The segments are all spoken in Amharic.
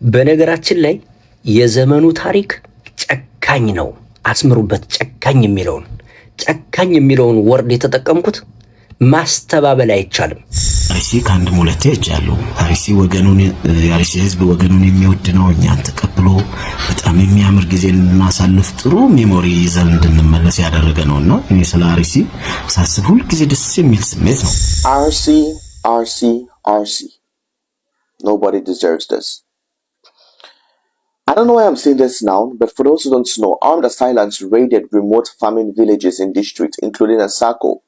በነገራችን ላይ የዘመኑ ታሪክ ጨካኝ ነው። አስምሩበት። ጨካኝ የሚለውን ወርድ የተጠቀምኩት ማስተባበል አይቻልም። አርሲ ከአንድ ሁለቴ አይቻለሁ። የአርሲ ህዝብ ወገኑን የሚወድ ነው። እኛን ተቀብሎ በጣም የሚያምር ጊዜ እናሳልፍ ጥሩ ሜሞሪ ይዘን እንድንመለስ ያደረገ ነውና እኔ ስለ አርሲ ሳስብ ሁሉ ጊዜ ደስ የሚል ስሜት ነው። RC. Nobody deserves this. I don't know why I'm saying this now, but for those who don't know, armed assailants raided remote farming villages in districts including Asako,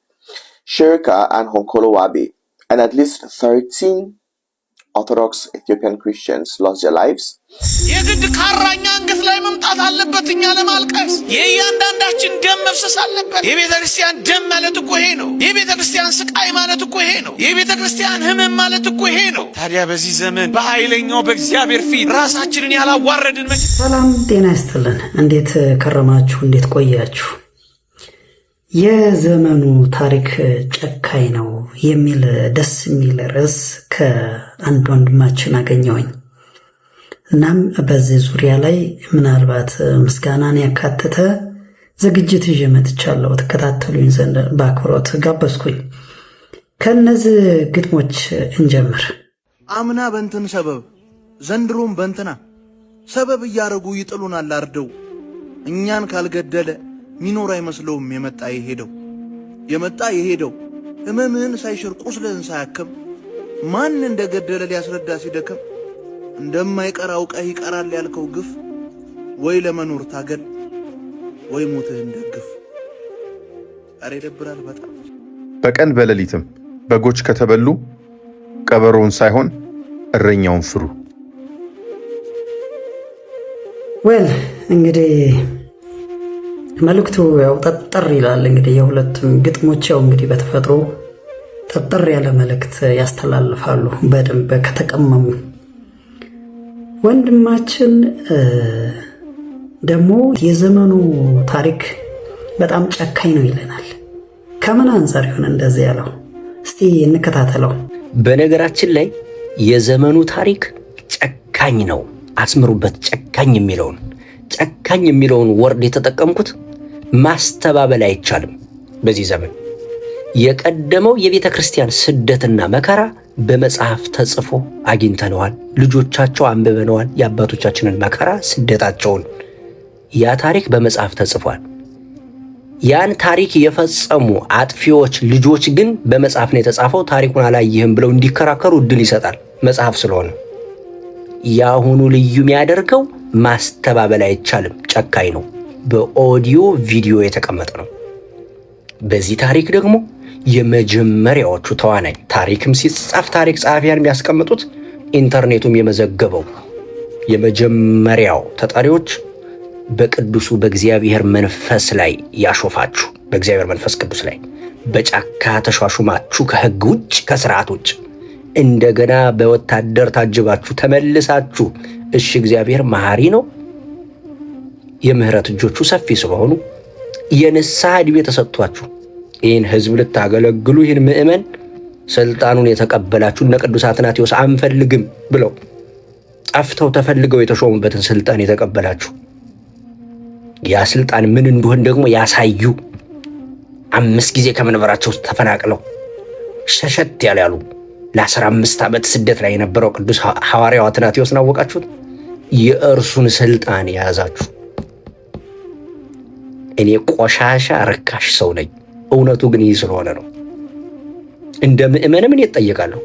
Shirka, and Honkolowabe, and at least 13 Orthodox Ethiopian Christians lost their lives. የግድ ካራኛ አንገት ላይ መምጣት አለበት እኛ ለማልቀስ የእያንዳንዳችን ደም መፍሰስ አለበት። የቤተክርስቲያን ደም ማለት እኮ ይሄ ነው። የቤተክርስቲያን ስቃይ ማለት እኮ ይሄ ነው። የቤተክርስቲያን ህመም ማለት እኮ ይሄ ነው። ታዲያ በዚህ ዘመን በኃይለኛው በእግዚአብሔር ፊት ራሳችንን ያላዋረድን ሰላም ጤና ይስጥልን። እንዴት ከረማችሁ? እንዴት ቆያችሁ? የዘመኑ ታሪክ ጨካኝ ነው የሚል ደስ የሚል ርዕስ ከአንድ ወንድማችን አገኘሁኝ። እናም በዚህ ዙሪያ ላይ ምናልባት ምስጋናን ያካተተ ዝግጅት ይዤ መጥቻለሁ። ተከታተሉኝ ዘንድ በአክብሮት ጋበዝኩኝ። ከነዚህ ግጥሞች እንጀምር። አምና በእንትን ሰበብ ዘንድሮም በእንትና ሰበብ እያረጉ ይጥሉናል አርደው። እኛን ካልገደለ ሚኖር አይመስለውም የመጣ የሄደው ህመምህን ሳይሽር ቁስልህን ሳያክም ማን እንደገደለ ሊያስረዳ ሲደክም እንደማይቀር አውቀህ ይቀራል ያልከው ግፍ ወይ ለመኖር ታገል ወይ ሞትህን ደግፍ። ኧረ ይደብራል በጣም። በቀን በሌሊትም በጎች ከተበሉ ቀበሮውን ሳይሆን እረኛውን ፍሩ። እንግዲህ መልእክቱ ያው ጠጠር ይላል። እንግዲህ የሁለቱም ግጥሞች ያው እንግዲህ በተፈጥሮ ጠጠር ያለ መልእክት ያስተላልፋሉ በደንብ ከተቀመሙ። ወንድማችን ደግሞ የዘመኑ ታሪክ በጣም ጨካኝ ነው ይለናል። ከምን አንፃር ይሆን እንደዚህ ያለው? እስቲ እንከታተለው። በነገራችን ላይ የዘመኑ ታሪክ ጨካኝ ነው። አስምሩበት። ጨካኝ የሚለውን ወርድ የተጠቀምኩት ማስተባበል አይቻልም። በዚህ ዘመን የቀደመው የቤተ ክርስቲያን ስደትና መከራ በመጽሐፍ ተጽፎ አግኝተነዋል። ልጆቻቸው አንብበነዋል። የአባቶቻችንን መከራ ስደታቸውን ያ ታሪክ በመጽሐፍ ተጽፏል። ያን ታሪክ የፈጸሙ አጥፊዎች ልጆች ግን በመጽሐፍ ነው የተጻፈው፣ ታሪኩን አላየህም ብለው እንዲከራከሩ እድል ይሰጣል መጽሐፍ ስለሆነ። ያሁኑ ልዩ የሚያደርገው ማስተባበል አይቻልም። ጨካኝ ነው። በኦዲዮ ቪዲዮ የተቀመጠ ነው። በዚህ ታሪክ ደግሞ የመጀመሪያዎቹ ተዋናይ ታሪክም ሲጻፍ ታሪክ ጸሐፊያን የሚያስቀምጡት ኢንተርኔቱም የመዘገበው የመጀመሪያው ተጠሪዎች በቅዱሱ በእግዚአብሔር መንፈስ ላይ ያሾፋችሁ፣ በእግዚአብሔር መንፈስ ቅዱስ ላይ በጫካ ተሿሹማችሁ ከሕግ ውጭ ከስርዓት ውጭ እንደገና በወታደር ታጅባችሁ ተመልሳችሁ እሺ እግዚአብሔር መሐሪ ነው፣ የምህረት እጆቹ ሰፊ ስለሆኑ የንስሐ ዕድሜ ተሰጥቷችሁ ይህን ህዝብ ልታገለግሉ ይህን ምእመን ስልጣኑን የተቀበላችሁ እነ ቅዱስ አትናቴዎስ አንፈልግም ብለው ጠፍተው ተፈልገው የተሾሙበትን ስልጣን የተቀበላችሁ ያ ስልጣን ምን እንደሆነ ደግሞ ያሳዩ 5 ጊዜ ከመንበራቸው ተፈናቅለው ሸሸት ያሉ ለ15 ዓመት ስደት ላይ የነበረው ቅዱስ ሐዋርያው አትናቴዎስን አወቃችሁት? የእርሱን ስልጣን የያዛችሁ እኔ ቆሻሻ ርካሽ ሰው ነኝ። እውነቱ ግን ይህ ስለሆነ ነው። እንደ ምእመንም እኔ እጠየቃለሁ፣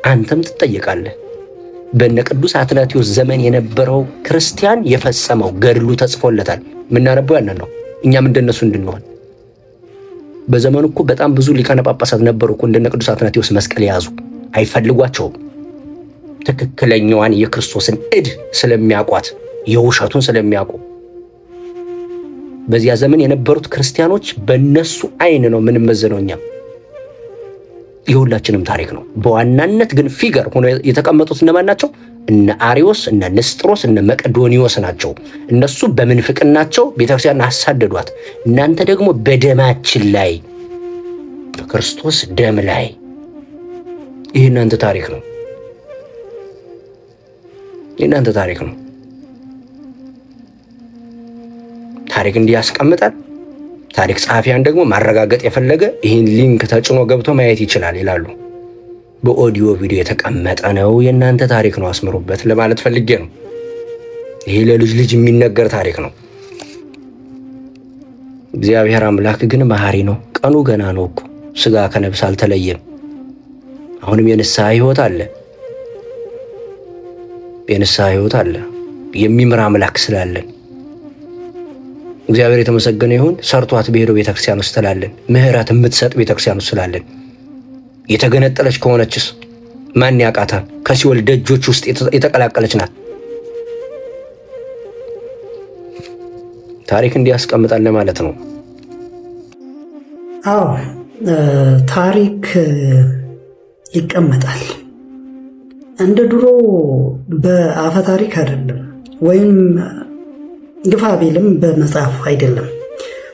አንተም ትጠየቃለህ። በእነ ቅዱስ አትናቴዎስ ዘመን የነበረው ክርስቲያን የፈጸመው ገድሉ ተጽፎለታል። የምናነበው ያንን ነው። እኛም እንደነሱ እንድንሆን። በዘመኑ እኮ በጣም ብዙ ሊቃነ ጳጳሳት ነበሩ እኮ እንደነ ቅዱስ አትናቴዎስ መስቀል የያዙ። አይፈልጓቸውም። ትክክለኛዋን የክርስቶስን ዕድ ስለሚያውቋት፣ የውሸቱን ስለሚያውቁ በዚያ ዘመን የነበሩት ክርስቲያኖች በእነሱ አይን ነው የምንመዘነው። እኛም የሁላችንም ታሪክ ነው። በዋናነት ግን ፊገር ሆኖ የተቀመጡት እነማን ናቸው? እነ አሪዮስ፣ እነ ንስጥሮስ፣ እነ መቅዶኒዮስ ናቸው። እነሱ በምንፍቅናቸው ቤተክርስቲያን አሳደዷት። እናንተ ደግሞ በደማችን ላይ በክርስቶስ ደም ላይ። ይህ እናንተ ታሪክ ነው። የእናንተ ታሪክ ነው። ታሪክ እንዲያስቀምጣል። ታሪክ ጸሐፊያን ደግሞ ማረጋገጥ የፈለገ ይህን ሊንክ ተጭኖ ገብቶ ማየት ይችላል ይላሉ። በኦዲዮ ቪዲዮ የተቀመጠ ነው። የእናንተ ታሪክ ነው፣ አስምሩበት ለማለት ፈልጌ ነው። ይሄ ለልጅ ልጅ የሚነገር ታሪክ ነው። እግዚአብሔር አምላክ ግን መሐሪ ነው። ቀኑ ገና ነው እኮ ስጋ ከነብስ አልተለየም። አሁንም የንስሐ ሕይወት አለ፣ የንስሐ ሕይወት አለ። የሚምር አምላክ ስላለን እግዚአብሔር የተመሰገነ ይሁን። ሰርቷት በሄደው ቤተክርስቲያን ውስጥ ስላለን፣ ምህረት የምትሰጥ ቤተክርስቲያን ውስጥ ስላለን። የተገነጠለች ከሆነችስ ማን ያውቃታል? ከሲኦል ደጆች ውስጥ የተቀላቀለች ናት። ታሪክ እንዲያስቀምጣል ማለት ነው። አዎ ታሪክ ይቀመጣል። እንደ ድሮ በአፈ ታሪክ አይደለም፣ ወይም ግፋ ቢልም በመጽሐፍ አይደለም፣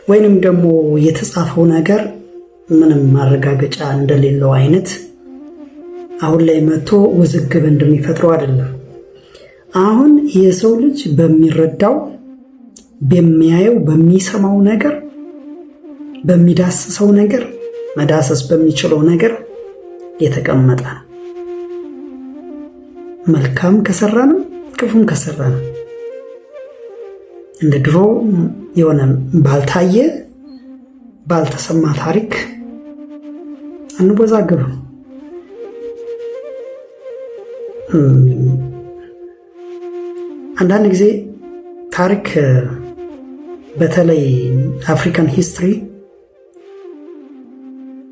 ወይንም ደግሞ የተጻፈው ነገር ምንም ማረጋገጫ እንደሌለው አይነት አሁን ላይ መጥቶ ውዝግብ እንደሚፈጥረው አይደለም። አሁን የሰው ልጅ በሚረዳው በሚያየው በሚሰማው ነገር በሚዳስሰው ነገር መዳሰስ በሚችለው ነገር የተቀመጠ መልካም ከሰራንም ክፉም ከሰራንም እንደ ድሮ የሆነ ባልታየ ባልተሰማ ታሪክ አንወዛገብም። አንዳንድ ጊዜ ታሪክ በተለይ አፍሪካን ሂስትሪ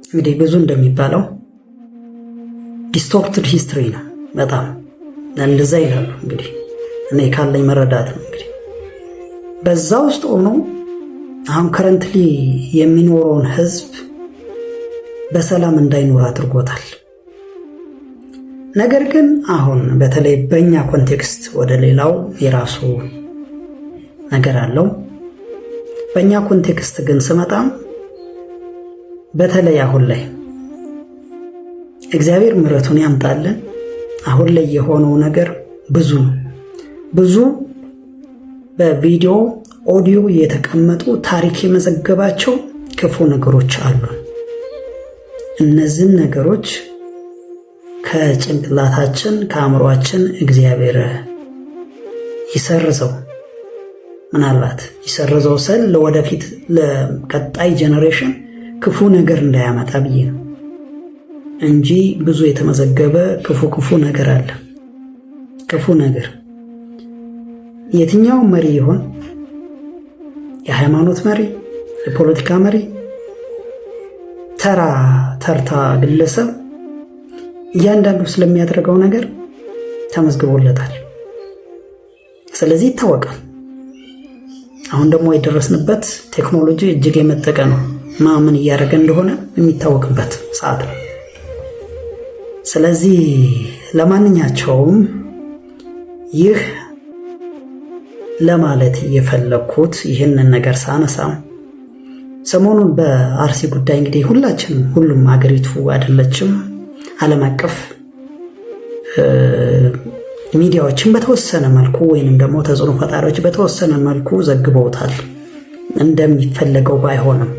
እንግዲህ ብዙ እንደሚባለው ዲስቶርትድ ሂስትሪ ነው። በጣም እንደዛ ይላሉ። እንግዲህ እኔ ካለኝ መረዳት ነው። እንግዲህ በዛ ውስጥ ሆኖ አሁን ከረንትሊ የሚኖረውን ህዝብ በሰላም እንዳይኖር አድርጎታል። ነገር ግን አሁን በተለይ በእኛ ኮንቴክስት ወደ ሌላው የራሱ ነገር አለው። በእኛ ኮንቴክስት ግን ስመጣም በተለይ አሁን ላይ እግዚአብሔር ምሕረቱን ያምጣልን። አሁን ላይ የሆነው ነገር ብዙ በቪዲዮ ኦዲዮ የተቀመጡ ታሪክ የመዘገባቸው ክፉ ነገሮች አሉ። እነዚህን ነገሮች ከጭንቅላታችን ከአእምሯችን እግዚአብሔር ይሰርዘው። ምናልባት ይሰርዘው ስል ለወደፊት ለቀጣይ ጄኔሬሽን ክፉ ነገር እንዳያመጣ ብዬ ነው እንጂ ብዙ የተመዘገበ ክፉ ነገር አለ። ክፉ ነገር የትኛው መሪ ይሆን፣ የሃይማኖት መሪ፣ የፖለቲካ መሪ፣ ተርታ ግለሰብ እያንዳንዱ ስለሚያደርገው ነገር ተመዝግቦለታል። ስለዚህ ይታወቃል። አሁን ደግሞ የደረስንበት ቴክኖሎጂ እጅግ የመጠቀ ነው። ምን እያደረገ እንደሆነ የሚታወቅበት ሰዓት ነው። ስለዚህ ለማንኛቸውም ይህ ለማለት የፈለኩት ይህንን ነገር ሳነሳም ሰሞኑን በአርሲ ጉዳይ እንግዲህ ሁሉም አገሪቱ አይደለችም ዓለም አቀፍ ሚዲያዎችን በተወሰነ መልኩ ወይንም ደግሞ ተጽዕኖ ፈጣሪዎች በተወሰነ መልኩ ዘግበውታል፣ እንደሚፈለገው ባይሆንም።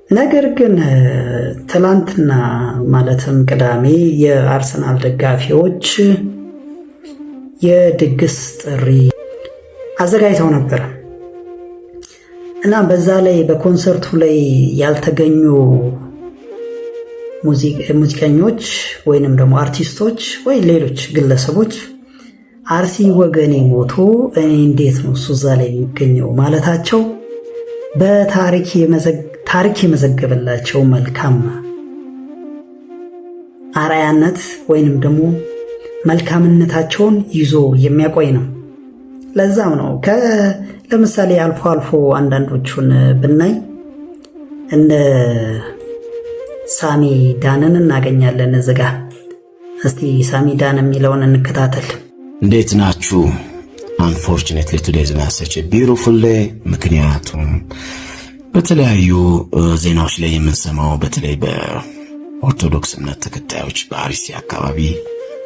ነገር ግን ትላንትና ማለትም ቅዳሜ የአርሰናል ደጋፊዎች የድግስ ጥሪ አዘጋጅተው ነበር እና በዛ ላይ በኮንሰርቱ ላይ ያልተገኙ ሙዚቀኞች ወይንም ደግሞ አርቲስቶች ወይ ሌሎች ግለሰቦች አርሲ ወገኔ ሞቶ እኔ እንዴት ነው እሱ እዛ ላይ የሚገኘው ማለታቸው በታሪክ የመዘገበላቸው መልካም አርአያነት ወይንም ደግሞ መልካምነታቸውን ይዞ የሚያቆይ ነው። ለዛም ነው ለምሳሌ አልፎ አልፎ አንዳንዶቹን ብናይ እንደ ሳሚ ዳንን እናገኛለን እዚጋ። እስቲ ሳሚ ዳን የሚለውን እንከታተል። እንዴት ናችሁ? unfortunately today's message a beautiful day። ምክንያቱም በተለያዩ ዜናዎች ላይ የምንሰማው በተለይ በኦርቶዶክስ እምነት ተከታዮች በአርሲ አካባቢ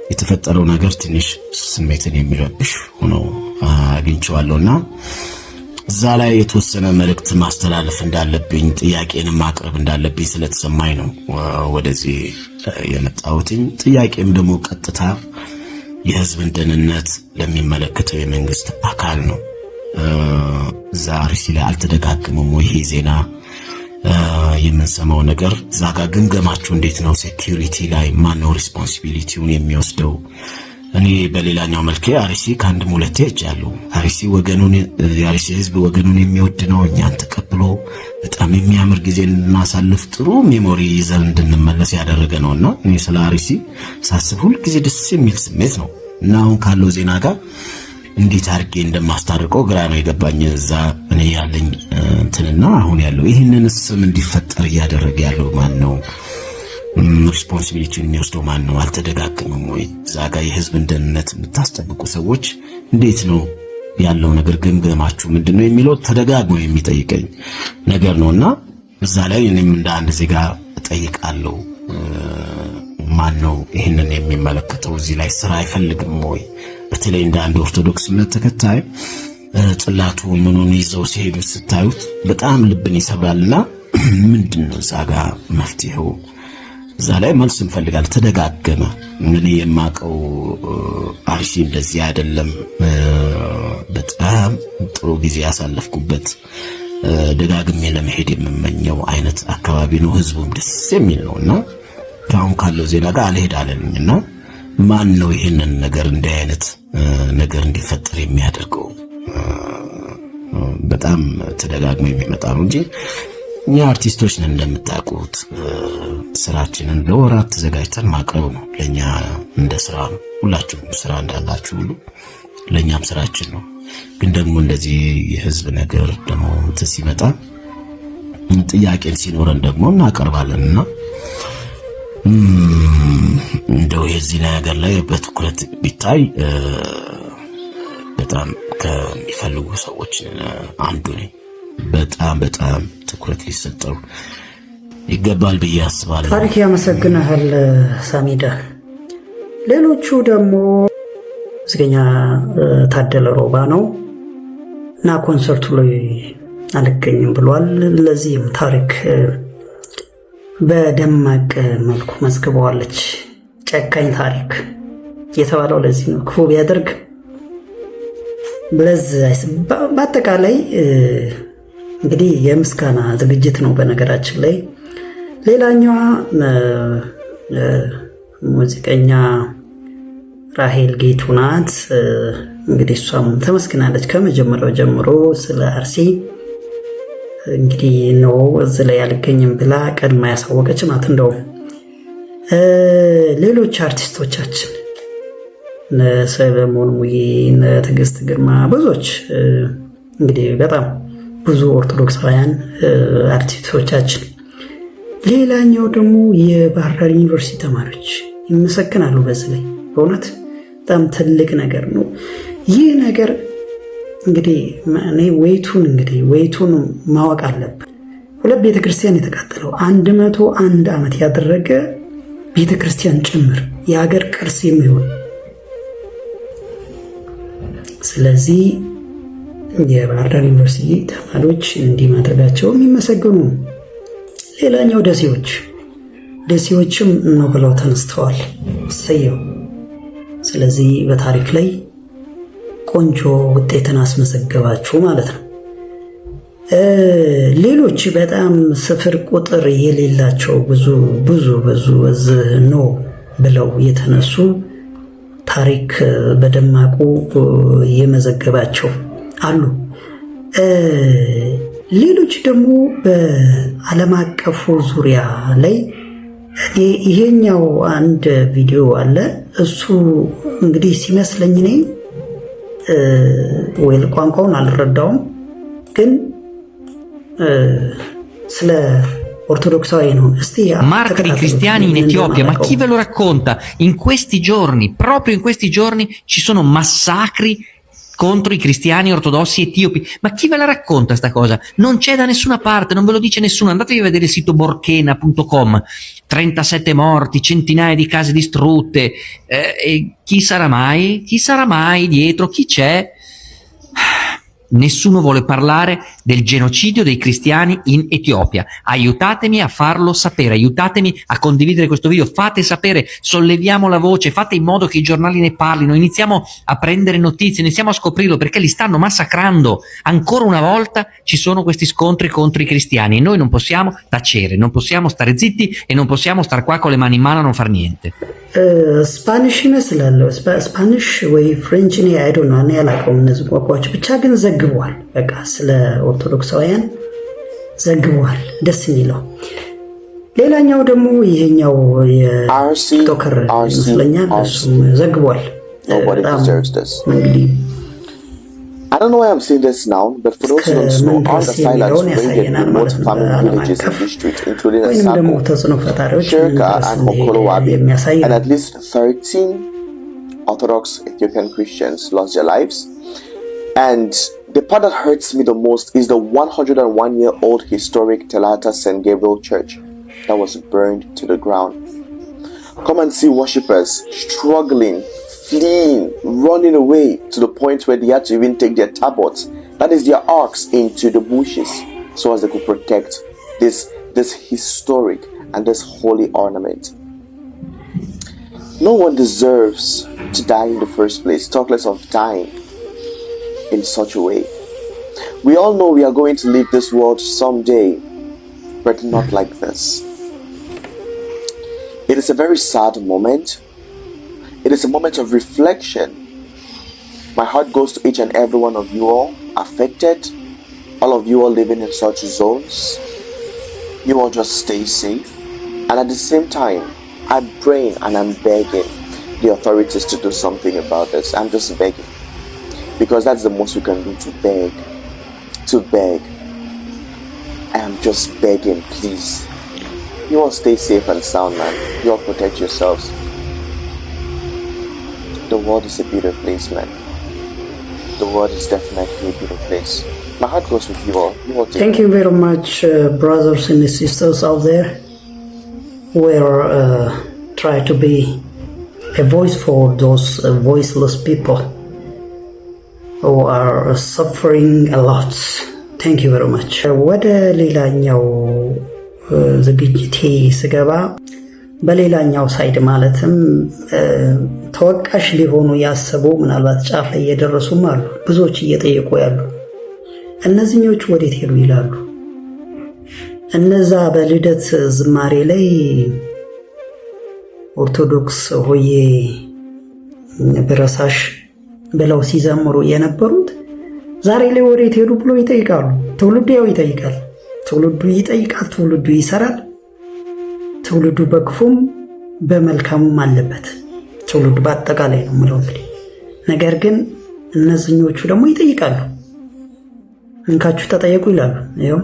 የተፈጠረው ነገር ትንሽ ስሜትን የሚረብሽ ሆኖ አግኝቼዋለሁና እዛ ላይ የተወሰነ መልእክት ማስተላለፍ እንዳለብኝ ጥያቄንም ማቅረብ እንዳለብኝ ስለተሰማኝ ነው ወደዚህ የመጣሁት። ጥያቄም ደግሞ ቀጥታ የህዝብን ደህንነት ለሚመለከተው የመንግስት አካል ነው። እዛ አርሲ ላይ አልተደጋግመም ወይ ይሄ ዜና የምንሰማው ነገር? እዛ ጋር ግምገማችሁ እንዴት ነው? ሴኩሪቲ ላይ ማነው ሪስፖንሲቢሊቲውን የሚወስደው? እኔ በሌላኛው መልኬ አርሲ ከአንድም ሁለቴ ሄጃለሁ። አርሲ ወገኑን የአርሲ ህዝብ ወገኑን የሚወድ ነው። እኛን ተቀብሎ በጣም የሚያምር ጊዜ እንድናሳልፍ ጥሩ ሜሞሪ ይዘን እንድንመለስ ያደረገ ነውና እኔ ስለ አርሲ ሳስብ ሁሉ ጊዜ ደስ የሚል ስሜት ነው እና አሁን ካለው ዜና ጋር እንዴት አድርጌ እንደማስታርቀው ግራ ነው የገባኝ። እዛ እኔ ያለኝ እንትንና አሁን ያለው ይህንን ስም እንዲፈጠር እያደረገ ያለው ማን ነው? ሪስፖንሲቢሊቲውን የሚወስደው ማን ነው? አልተደጋገመም ወይ? እዛ ጋር የህዝብን ደህንነት የምታስጠብቁ ሰዎች እንዴት ነው ያለው ነገር? ግምገማችሁ ምንድነው የሚለው ተደጋግሞ የሚጠይቀኝ ነገር ነውና እዛ ላይ እኔም እንደ አንድ ዜጋ እጠይቃለሁ። ማን ነው ይህንን የሚመለከተው? እዚህ ላይ ስራ አይፈልግም ወይ? በተለይ እንደ አንድ ኦርቶዶክስ እምነት ተከታይ ጽላቱ ምኑን ይዘው ሲሄዱ ስታዩት በጣም ልብን ይሰብራልና ምንድነው እዛ ጋር መፍትሄው? እዛ ላይ መልስ እንፈልጋል። ተደጋገመ። እኔ የማቀው አርሲ እንደዚህ አይደለም። በጣም ጥሩ ጊዜ ያሳለፍኩበት ደጋግሜ ለመሄድ የምመኘው አይነት አካባቢ ነው። ህዝቡም ደስ የሚል ነውና አሁን ካለው ዜና ጋር አልሄድ አለኝና ማን ነው ይሄንን ነገር እንዲህ አይነት ነገር እንዲፈጠር የሚያደርገው? በጣም ተደጋግሞ የሚመጣ ነው እንጂ እኛ አርቲስቶች ነን እንደምታውቁት፣ ስራችንን ለወራት ተዘጋጅተን ማቅረብ ነው ለኛ እንደ ስራ ነው። ሁላችሁም ስራ እንዳላችሁ ሁሉ ለኛም ስራችን ነው። ግን ደግሞ እንደዚህ የህዝብ ነገር ደግሞ ሲመጣ ጥያቄን ሲኖረን ደግሞ እናቀርባለንና እንደው የዚህ ነገር ላይ በትኩረት ቢታይ በጣም ከሚፈልጉ ሰዎች አንዱ ነኝ። በጣም ትኩረት ሊሰጠው ይገባል ብዬ አስባለሁ። ታሪክ ያመሰግናል ሳሚዳ። ሌሎቹ ደግሞ ሙዚቀኛ ታደለ ሮባ ነው እና ኮንሰርቱ ላይ አልገኝም ብሏል። ለዚህም ታሪክ በደማቅ መልኩ መዝግበዋለች። ጨካኝ ታሪክ የተባለው ለዚህ ነው። ክፉ ቢያደርግ በአጠቃላይ እንግዲህ የምስጋና ዝግጅት ነው። በነገራችን ላይ ሌላኛዋ ሙዚቀኛ ራሄል ጌቱ ናት። እንግዲህ እሷም ተመስግናለች ከመጀመሪያው ጀምሮ ስለ አርሲ እንግዲህ ነው እዚህ ላይ አልገኝም ብላ ቀድማ ያሳወቀች ናት። እንደው ሌሎች አርቲስቶቻችን ሰለሞን ሙዬ፣ ትዕግስት ግርማ፣ ብዙዎች እንግዲህ በጣም ብዙ ኦርቶዶክሳውያን አርቲስቶቻችን። ሌላኛው ደግሞ የባህር ዳር ዩኒቨርሲቲ ተማሪዎች ይመሰግናሉ። በዚህ ላይ በእውነት በጣም ትልቅ ነገር ነው ይህ ነገር። እንግዲህ እኔ ወይቱን ማወቅ አለብን። ሁለት ቤተክርስቲያን የተቃጠለው 101 ዓመት ያደረገ ቤተክርስቲያን ጭምር የሀገር ቅርስ የሚሆን ስለዚህ የባህር ዳር ዩኒቨርሲቲ ተማሪዎች እንዲህ ማድረጋቸው የሚመሰገኑ ነው። ሌላኛው ደሴዎችም ነው ብለው ተነስተዋል። ሰየው። ስለዚህ በታሪክ ላይ ቆንጆ ውጤትን አስመዘገባችሁ ማለት ነው። ሌሎች በጣም ስፍር ቁጥር የሌላቸው ብዙ ነው ብለው የተነሱ ታሪክ በደማቁ የመዘገባቸው አሉ። ሌሎች ደግሞ በዓለም አቀፉ ዙሪያ ላይ ይሄኛው አንድ ቪዲዮ አለ። እሱ እንግዲህ ሲመስለኝ እኔ ወይ ቋንቋውን አልረዳውም፣ ግን ስለ ortodossai non. Martiri cristiani in Etiopia, ma chi ve lo racconta? In questi giorni, proprio in questi giorni, ci sono massacri contro i cristiani ortodossi etiopi. Ma chi ve la racconta sta cosa? Non c'è da nessuna parte, non ve lo dice nessuno. Andatevi a vedere il sito borchena.com, 37 morti, centinaia di case distrutte, e chi sarà mai? Chi sarà mai dietro? Chi c'è? Nessuno vuole parlare del genocidio dei cristiani in Etiopia. Aiutatemi a farlo sapere, aiutatemi a condividere questo video, fate sapere, solleviamo la voce, fate in modo che i giornali ne parlino, iniziamo a prendere notizie, iniziamo a scoprirlo, perché li stanno massacrando. Ancora una volta ci sono questi scontri contro i cristiani e noi non possiamo tacere, non possiamo stare zitti e non possiamo star qua con le mani in mano a non far niente. ስፓኒሽ ይመስላል ስፓኒሽ ወይ ፍሬንች እኔ አይዶ ነው እኔ አላውቀውም እነዚህ ቋንቋዎች ብቻ ግን ዘግበዋል በቃ ስለ ኦርቶዶክሳውያን ዘግበዋል ደስ የሚለው ሌላኛው ደግሞ ይሄኛው የቲክቶከር ይመስለኛል እሱም ዘግቧል እንግዲህ I don't know why I'm saying this now, but for those who don't know, all the silence raided remote farming villages in districts, including Asako, Shirka, and Hokolowabi, and at least 13 Orthodox Ethiopian Christians lost their lives. And the part that hurts me the most is the 101-year-old historic Telata St. Gabriel Church that was burned to the ground. Come and see worshippers struggling, fleeing, running away to the point where they had to even take their tablets, that is their arks, into the bushes so as they could protect this historic and this holy ornament. No one deserves to die in the first place, talk less of dying in such a way. We all know we are going to leave this world someday, but not like this. It is a very sad moment. It is a moment of reflection. My heart goes to each and every one of you all affected, all of you all living in such zones. You all just stay safe. And at the same time, I'm praying and I'm begging the authorities to do something about this. I'm just begging. Because that's the most we can do, to beg. To beg. I am just begging, please. You all stay safe and sound, man. You all protect yourselves. The world is a beautiful place, man. The world is definitely a beautiful place. My heart goes with you all. You all Thank you very much, brothers and sisters out there. We're trying to be a voice for those voiceless people who are suffering a lot. Thank you very much. ወደ ሌላኛው ዝግጅቴ ስገባ በሌላኛው ሳይድ ማለትም ተወቃሽ ሊሆኑ ያሰቡ ምናልባት ጫፍ ላይ እየደረሱም አሉ። ብዙዎች እየጠየቁ ያሉ እነዚህኞቹ ወዴት ሄዱ ይላሉ። እነዛ በልደት ዝማሬ ላይ ኦርቶዶክስ ሆዬ ብረሳሽ ብለው ሲዘምሩ የነበሩት ዛሬ ላይ ወዴት ሄዱ ብሎ ይጠይቃሉ። ትውልዱ ያው ይጠይቃል። ትውልዱ ይጠይቃል። ትውልዱ ይሰራል። ትውልዱ በክፉም በመልካሙም አለበት። ትውልዱ በአጠቃላይ ነው የምለው እንግዲህ። ነገር ግን እነዚህኞቹ ደግሞ ይጠይቃሉ። እንካችሁ ተጠየቁ ይላሉ። ይኸው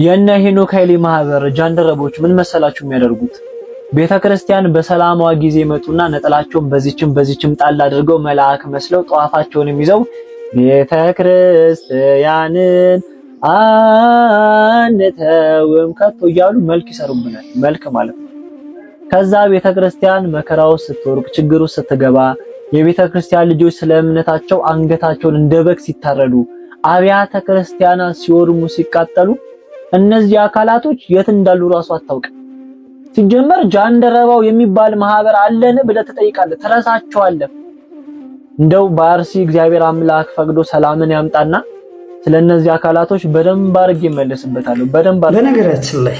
የእነ ሄኖክ ኃይሌ ማህበር ጃንደረቦች ምን መሰላችሁ የሚያደርጉት? ቤተ ክርስቲያን በሰላሟ ጊዜ መጡና ነጠላቸውን በዚችም ጣል አድርገው መልአክ መስለው ጧፋቸውን ይዘው ቤተ ክርስቲያንን አንተውም ከቶ እያሉ መልክ ይሰሩብናል። መልክ ማለት ነው። ከዛ ቤተ ክርስቲያን መከራው ስትወርቅ ችግሩ ስትገባ የቤተ ክርስቲያን ልጆች ስለ እምነታቸው አንገታቸውን እንደ በግ ሲታረዱ አብያተ ክርስቲያናት ሲወድሙ ሲቃጠሉ እነዚህ አካላቶች የት እንዳሉ ራሱ አታውቅም። ሲጀመር ጃንደረባው የሚባል ማህበር አለን ብለህ ትጠይቃለህ፣ ትረሳቸዋለህ። እንደው በአርሲ እግዚአብሔር አምላክ ፈቅዶ ሰላምን ያምጣና ስለነዚህ አካላቶች በደንብ አድርጌ እመለስበታለሁ። በነገራችን ላይ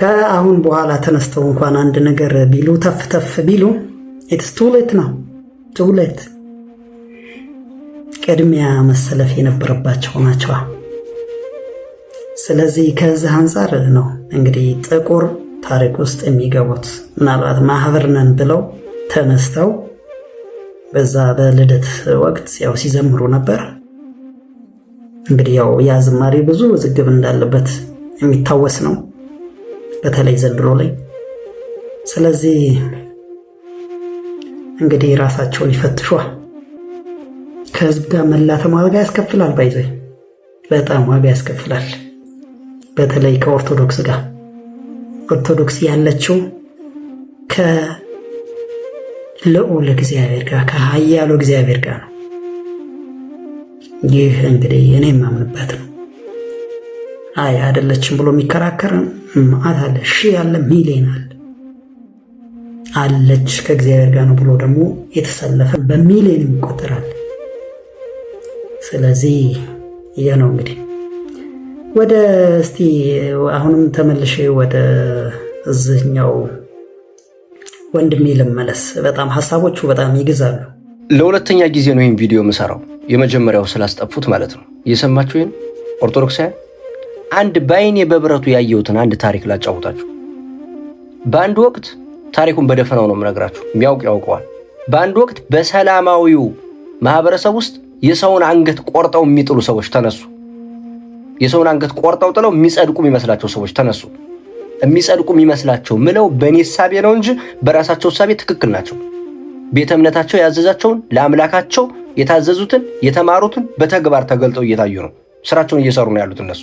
ከአሁን በኋላ ተነስተው እንኳን አንድ ነገር ቢሉ ተፍ ቢሉ ኢትስ ቱ ሌት ነው። ቱ ሌት ቅድሚያ መሰለፍ የነበረባቸው ናቸው። ስለዚህ ከዚህ አንፃር ነው እንግዲህ ጥቁር ታሪክ ውስጥ የሚገቡት። ምናልባት ማህበር ነን ብለው ተነስተው በዛ በልደት ወቅት ያው ሲዘምሩ ነበር። እንግዲህ ያው ያ ዝማሬ ብዙ ውዝግብ እንዳለበት የሚታወስ ነው፣ በተለይ ዘንድሮ ላይ። ስለዚህ እንግዲህ ራሳቸውን ይፈትሿል። ከህዝብ ጋር መላተም ዋጋ ያስከፍላል። ባይዘይ በጣም ዋጋ ያስከፍላል። በተለይ ከኦርቶዶክስ ጋር ኦርቶዶክስ ያለችው ከልዑል እግዚአብሔር ጋር ከኃያሉ እግዚአብሔር ጋር ነው። ይህ እንግዲህ እኔ የማምንበት ነው። አይ አይደለችም ብሎ የሚከራከር ማአት አለ፣ ሺህ ያለ ሚሊዮን አለች ከእግዚአብሔር ጋር ነው ብሎ ደግሞ የተሰለፈ በሚሊዮን ይቆጠራል። ስለዚህ ይሄ ነው እንግዲህ ወደ እስቲ አሁንም ተመልሼ ወደ እዚህኛው ወንድሜ ልመለስ። በጣም ሐሳቦቹ በጣም ይግዛሉ። ለሁለተኛ ጊዜ ነው ይህን ቪዲዮ የምሰራው። የመጀመሪያው ስላስጠፉት ማለት ነው። እየሰማችሁ ይህን ኦርቶዶክሳውያን፣ አንድ በአይኔ በብረቱ ያየሁትን አንድ ታሪክ ላጫውታችሁ። በአንድ ወቅት ታሪኩን በደፈናው ነው የምነግራችሁ፣ የሚያውቅ ያውቀዋል። በአንድ ወቅት በሰላማዊው ማህበረሰብ ውስጥ የሰውን አንገት ቆርጠው የሚጥሉ ሰዎች ተነሱ። የሰውን አንገት ቆርጠው ጥለው የሚጸድቁ የሚመስላቸው ሰዎች ተነሱ። የሚጸድቁ የሚመስላቸው ምለው በእኔ ሳቤ ነው እንጂ በራሳቸው ሳቤ ትክክል ናቸው። ቤተ እምነታቸው ያዘዛቸውን ለአምላካቸው የታዘዙትን የተማሩትን በተግባር ተገልጠው እየታዩ ነው። ስራቸውን እየሰሩ ነው ያሉት እነሱ።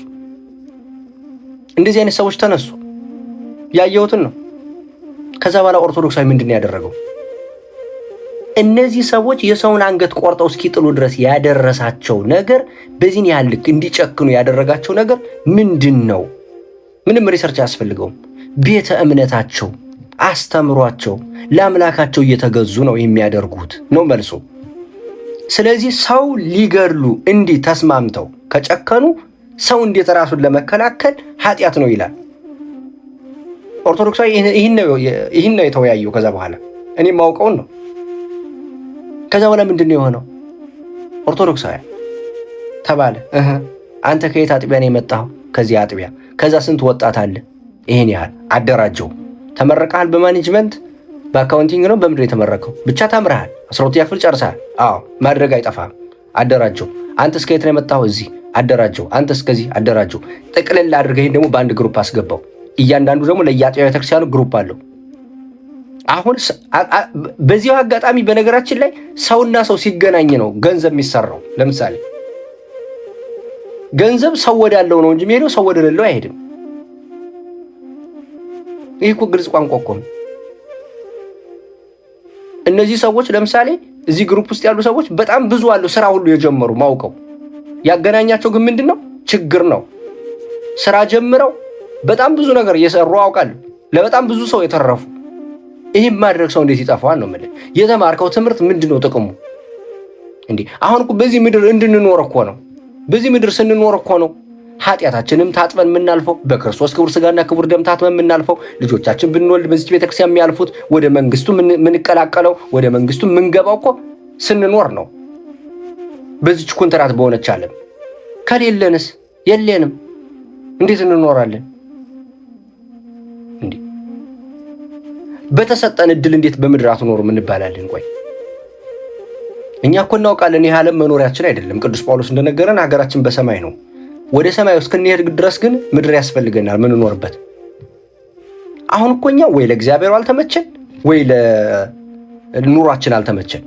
እንደዚህ አይነት ሰዎች ተነሱ። ያየሁትን ነው። ከዛ በኋላ ኦርቶዶክሳዊ ምንድን ነው ያደረገው? እነዚህ ሰዎች የሰውን አንገት ቆርጠው እስኪጥሉ ድረስ ያደረሳቸው ነገር፣ በዚህን ያህል ልክ እንዲጨክኑ ያደረጋቸው ነገር ምንድን ነው? ምንም ሪሰርች አያስፈልገውም። ቤተ እምነታቸው አስተምሯቸው ለአምላካቸው እየተገዙ ነው የሚያደርጉት ነው መልሶ። ስለዚህ ሰው ሊገድሉ እንዲህ ተስማምተው ከጨከኑ ሰው እንዴት ራሱን ለመከላከል ኃጢአት ነው ይላል ኦርቶዶክሳዊ። ይህን ነው የተወያየው። ከዛ በኋላ እኔ ማውቀውን ነው። ከዛ በኋላ ምንድን ነው የሆነው? ኦርቶዶክሳዊ ተባለ። አንተ ከየት አጥቢያ ነው የመጣኸው? ከዚህ አጥቢያ። ከዛ ስንት ወጣት አለ? ይሄን ያህል አደራጀው። ተመረቀሃል? በማኔጅመንት በአካውንቲንግ ነው በምንድን ነው የተመረቀው? ብቻ ተምረሃል፣ 12ኛ ክፍል ጨርሰሃል። አዎ ማድረግ አይጠፋም። አደራጀው። አንተስ ከየት ነው የመጣኸው? እዚህ አደራጀው። አንተስ ከዚህ አደራጀው። ጥቅልል አድርገህ ደግሞ በአንድ ግሩፕ አስገባው። እያንዳንዱ ደግሞ ለየአጥቢያ ቤተክርስቲያኑ ግሩፕ አለው። አሁን በዚያው አጋጣሚ በነገራችን ላይ ሰውና ሰው ሲገናኝ ነው ገንዘብ የሚሰራው። ለምሳሌ ገንዘብ ሰው ወዳለው ነው እንጂ የሚሄደው ሰው ወደሌለው አይሄድም። ይህ እኮ ግልጽ ቋንቋ እኮ ነው። እነዚህ ሰዎች ለምሳሌ እዚህ ግሩፕ ውስጥ ያሉ ሰዎች በጣም ብዙ አሉ፣ ስራ ሁሉ የጀመሩ ማውቀው። ያገናኛቸው ግን ምንድነው? ችግር ነው። ስራ ጀምረው በጣም ብዙ ነገር እየሰሩ አውቃለሁ፣ ለበጣም ብዙ ሰው የተረፉ። ይህም ማድረግ ሰው እንዴት ይጠፋዋል ነው የምልህ። የተማርከው ትምህርት ምንድነው ጥቅሙ? እንዴ አሁን እኮ በዚህ ምድር እንድንኖር እኮ ነው። በዚህ ምድር ስንኖር እኮ ነው ኃጢአታችንም ታጥበን የምናልፈው፣ በክርስቶስ ክቡር ስጋና ክቡር ደም ታጥበን የምናልፈው፣ ልጆቻችን ብንወልድ በዚህ ቤተክርስቲያን የሚያልፉት፣ ወደ መንግስቱ የምንቀላቀለው፣ ወደ መንግስቱ የምንገባው እኮ ስንኖር ነው። በዚች ኮንትራት በሆነች ዓለም ከሌለንስ የለንም። እንዴት እንኖራለን? እንዴ በተሰጠን እድል እንዴት በምድር አትኖሩም እንባላለን? ቆይ እኛ እኮ እናውቃለን ይህ ዓለም መኖሪያችን አይደለም። ቅዱስ ጳውሎስ እንደነገረን ሀገራችን በሰማይ ነው። ወደ ሰማይ እስክንሄድ ድረስ ግን ምድር ያስፈልገናል ምንኖርበት። አሁን እኮ እኛ ወይ ለእግዚአብሔሩ አልተመቸን ወይ ለኑሯችን አልተመቸን።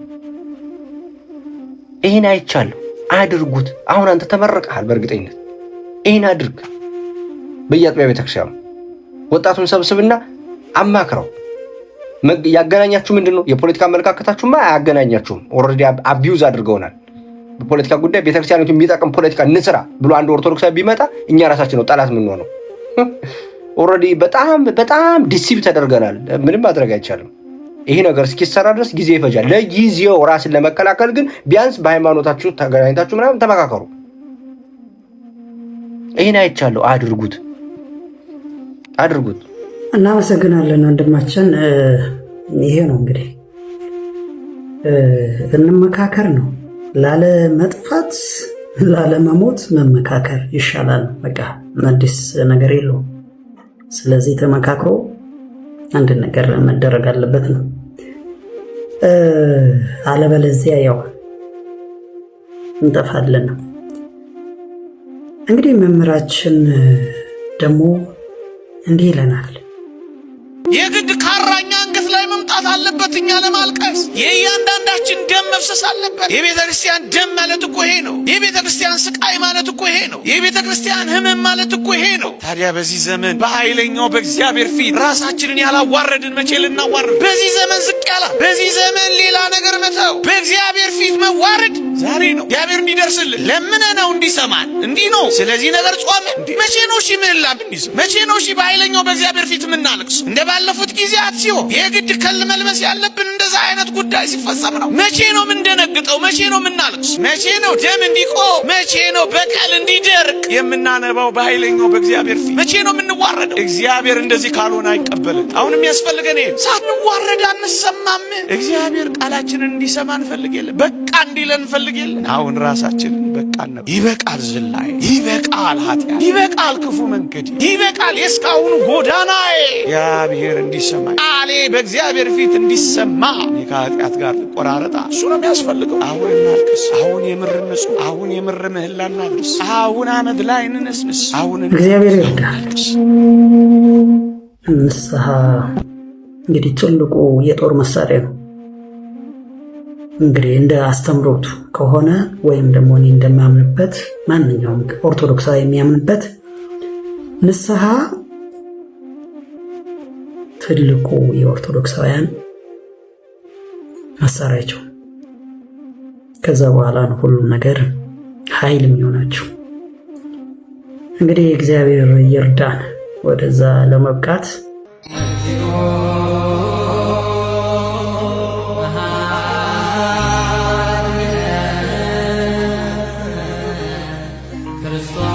ይህን አይቻለሁ። አድርጉት። አሁን አንተ ተመረቀሃል። በእርግጠኝነት ይህን አድርግ። በየአጥቢያ ቤተክርስቲያኑ ወጣቱን ሰብስብና አማክረው። ያገናኛችሁ ምንድን ነው? የፖለቲካ አመለካከታችሁማ አያገናኛችሁም። ኦልሬዲ አቢዩዝ አድርገውናል። በፖለቲካ ጉዳይ ቤተክርስቲያኒቱ የሚጠቅም ፖለቲካ እንስራ ብሎ አንድ ኦርቶዶክሳዊ ቢመጣ እኛ ራሳችን ነው ጠላት የምንሆነው። ኦልሬዲ በጣም ዲሲቭ ተደርገናል። ምንም ማድረግ አይቻልም። ይሄ ነገር እስኪሰራ ድረስ ጊዜ ይፈጃል። ለጊዜው ራስን ለመከላከል ግን ቢያንስ በሃይማኖታችሁ ተገናኝታችሁ ምናምን ተመካከሩ። ይሄን አይቻለሁ። አድርጉት። እናመሰግናለን ወንድማችን። ይሄ ነው እንግዲህ እንመካከር ነው። ላለመጥፋት ላለመሞት መመካከር ይሻላል። በቃ አዲስ ነገር የለውም። ስለዚህ ተመካክሮ አንድ ነገር መደረግ አለበት ነው። አለበለዚያ ያው እንጠፋለን ነው። እንግዲህ መምህራችን ደግሞ እንዲህ ይለናል። የግድ ካራኛ አንገት ላይ መምጣት አለበት እኛ ለማልቀስ። የእያንዳንዳችን ደም መፍሰስ አለበት። የቤተ ክርስቲያን ደም ማለት እኮ ይሄ ነው። የቤተ ክርስቲያን ስቃይ ማለት እኮ ይሄ ነው። የቤተ ክርስቲያን ህመም ማለት እኮ ይሄ ነው። ታዲያ በዚህ ዘመን በኃይለኛው በእግዚአብሔር ፊት ራሳችንን ያላዋረድን መቼ ልናዋረድ? በዚህ ዘመን ዝቅ ያላ፣ በዚህ ዘመን ሌላ ነገር መተው፣ በእግዚአብሔር ፊት መዋረድ ዛሬ ነው። እግዚአብሔር እንዲደርስልን ለምነነው እንዲሰማን እንዲህ ነው። ስለዚህ ነገር ጾመ መቼ ነው ሺ ምህላ ብንይዝ? መቼ ነው ሺ በኃይለኛው በእግዚአብሔር ፊት የምናለቅስ? እንደ ባለፉት ጊዜያት ሲሆን የግድ ከል መልበስ ያለብን እንደዛ አይነት ጉዳይ ሲፈጸም ነው። መቼ ነው የምንደነግጠው? መቼ ነው የምናለቅስ? መቼ ነው ደም እንዲቆም? መቼ ነው በቀል እንዲደርቅ የምናነባው በኃይለኛው በእግዚአብሔር ፊት? መቼ ነው የምንዋረደው? እግዚአብሔር እንደዚህ ካልሆነ አይቀበልን። አሁን የሚያስፈልገን ይሄ ሳንዋረድ አንሰማም። እግዚአብሔር ቃላችንን እንዲሰማ እንፈልግ የለ፣ በቃ እንዲለን እንፈልግ የለ። አሁን ራሳችንን በቃ ነው። ይበቃል ዝላይ፣ ይበቃል ኃጢአት፣ ይበቃል ክፉ መንገድ፣ ይበቃል የእስካሁኑ ጎዳናዬ። እግዚአብሔር እንዲሰማ ቃሌ በእግዚአብሔር ፊት እንዲሰማ እኔ ከኃጢአት ጋር ልቆራረጣ፣ እሱ ነው የሚያስፈልገው። አሁን እናልቅስ። አሁን የምር ንጹህ፣ አሁን የምር ምህላ እናድርስ። አሁን አመድ ላይ እንነስንስ። አሁን እግዚአብሔር ይርዳል። ንስሐ እንግዲህ ትልቁ የጦር መሳሪያ ነው። እንግዲህ እንደ አስተምሮቱ ከሆነ ወይም ደግሞ እኔ እንደማምንበት ማንኛውም ኦርቶዶክሳዊ የሚያምንበት ንስሐ ትልቁ የኦርቶዶክሳውያን መሳሪያቸው። ከዛ በኋላ ነው ሁሉም ነገር ኃይል የሚሆናቸው። እንግዲህ እግዚአብሔር ይርዳን ወደዛ ለመብቃት። ክርስቶስ